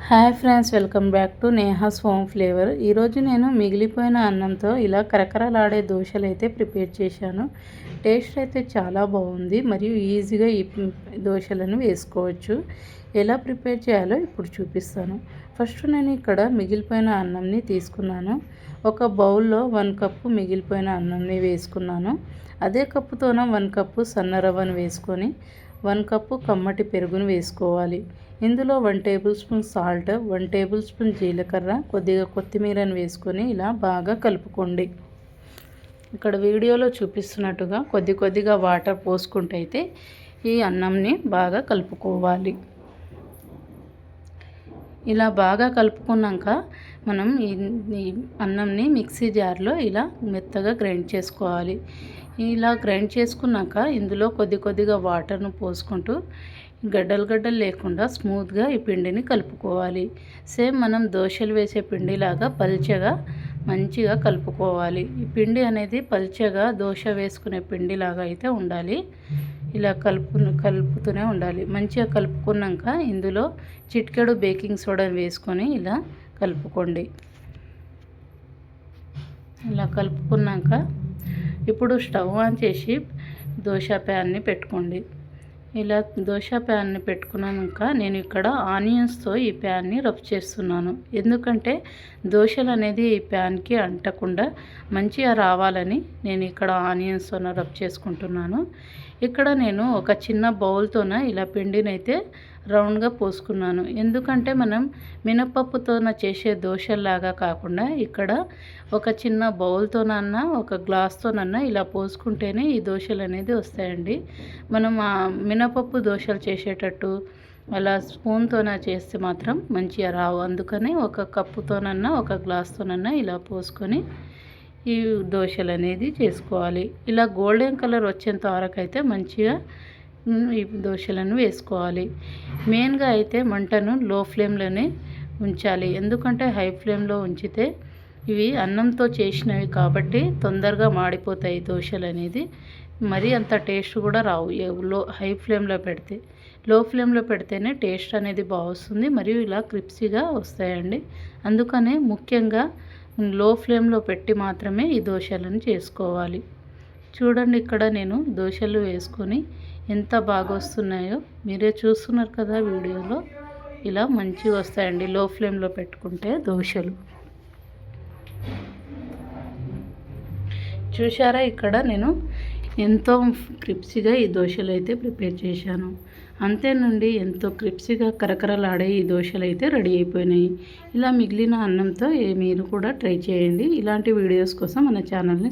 Hi friends, welcome back to Neha's home flavour. ఈరోజు నేను మిగిలిపోయిన అన్నంతో ఇలా కరకరలాడే దోశలు అయితే ప్రిపేర్ చేశాను. టేస్ట్ అయితే చాలా బాగుంది మరియు ఈజీగా ఈ దోశలను వేసుకోవచ్చు. ఎలా ప్రిపేర్ చేయాలో ఇప్పుడు చూపిస్తాను. ఫస్ట్ నేను ఇక్కడ మిగిలిపోయిన అన్నంని తీసుకున్నాను. ఒక బౌల్లో 1 కప్పు మిగిలిపోయిన అన్నంని వేసుకున్నాను. అదే కప్పుతోన 1 కప్పు సన్న రవ్వను వేసుకొని 1 కప్పు కమ్మటి పెరుగును వేసుకోవాలి. ఇందులో 1 table spoon salt, 1 table spoon జీలకర్ర, కొద్దిగా కొత్తిమీరను వేసుకొని ఇలా బాగా కలుపుకోండి. ఇక్కడ వీడియోలో చూపిస్తున్నట్టుగా కొద్దిగా వాటర్ పోసుకుంటే అయితే ఈ అన్నంని బాగా కలుపుకోవాలి. ఇలా బాగా కలుపుకున్నాక మనం ఈ అన్నంని మిక్సీ జార్లో ఇలా మెత్తగా గ్రైండ్ చేసుకోవాలి. ఇలా గ్రైండ్ చేసుకున్నాక ఇందులో కొద్దిగా వాటర్ను పోసుకుంటూ గడ్డలు లేకుండా స్మూత్గా ఈ పిండిని కలుపుకోవాలి. సేమ్ మనం దోశలు వేసే పిండిలాగా పల్చగా మంచిగా కలుపుకోవాలి. ఈ పిండి అనేది పల్చగా దోశ వేసుకునే పిండిలాగా అయితే ఉండాలి. ఇలా కలుపుతూనే ఉండాలి. మంచిగా కలుపుకున్నాక ఇందులో చిటికెడు బేకింగ్ సోడా వేసుకొని ఇలా కలుపుకోండి. ఇలా కలుపుకున్నాక ఇప్పుడు స్టవ్ ఆన్ చేసి దోశ ప్యాన్ని పెట్టుకోండి. ఇలా దోశ ప్యాన్ని పెట్టుకున్నాక నేను ఇక్కడ ఆనియన్స్తో ఈ ప్యాన్ని రబ్ చేస్తున్నాను. ఎందుకంటే దోశలు అనేది ఈ ప్యాన్కి అంటకుండా మంచిగా రావాలని నేను ఇక్కడ ఆనియన్స్తో రబ్ చేసుకుంటున్నాను. ఇక్కడ నేను ఒక చిన్న బౌల్తోన ఇలా పిండినైతే రౌండ్గా పోసుకున్నాను. ఎందుకంటే మనం మినపప్పుతోన చేసే దోశల్లాగా కాకుండా ఇక్కడ ఒక చిన్న బౌల్తోనన్నా ఒక గ్లాస్తోనన్నా ఇలా పోసుకుంటేనే ఈ దోశలు అనేది వస్తాయండి. మనం మినపప్పు దోశలు చేసేటట్టు అలా స్పూన్తోన చేస్తే మాత్రం మంచిగా రావు. అందుకని ఒక కప్పుతోనన్నా ఒక గ్లాస్తోనన్నా ఇలా పోసుకొని ఈ దోశలు అనేది చేసుకోవాలి. ఇలా గోల్డెన్ కలర్ వచ్చేంత వరకు అయితే మంచిగా ఈ దోశలను వేసుకోవాలి. మెయిన్గా అయితే మంటను లో ఫ్లేమ్లోనే ఉంచాలి. ఎందుకంటే హై ఫ్లేమ్లో ఉంచితే ఇవి అన్నంతో చేసినవి కాబట్టి తొందరగా మాడిపోతాయి దోశలు అనేది. మరీ అంత టేస్ట్ కూడా రావు హై ఫ్లేమ్లో పెడితే. లో ఫ్లేమ్లో పెడితేనే టేస్ట్ అనేది బాగా వస్తుంది మరియు ఇలా క్రిప్సీగా వస్తాయండి. అందుకనే ముఖ్యంగా లో ఫ్లేమ్లో పెట్టి మాత్రమే ఈ దోశలను చేసుకోవాలి. చూడండి, ఇక్కడ నేను దోశలు వేసుకొని ఎంత బాగా వస్తున్నాయో మీరే చూస్తున్నారు కదా వీడియోలో. ఇలా మంచిగా వస్తాయండి లో ఫ్లేమ్లో పెట్టుకుంటే దోశలు. చూసారా, ఇక్కడ నేను ఎంతో క్రిప్సీగా ఈ దోశలు అయితే ప్రిపేర్ చేశాను. అంతేనండి, ఎంతో క్రిప్సీగా కరకరలాడే ఈ దోశలు అయితే రెడీ అయిపోయినాయి. ఇలా మిగిలిన అన్నంతో మీరు కూడా ట్రై చేయండి. ఇలాంటి వీడియోస్ కోసం మన ఛానల్ని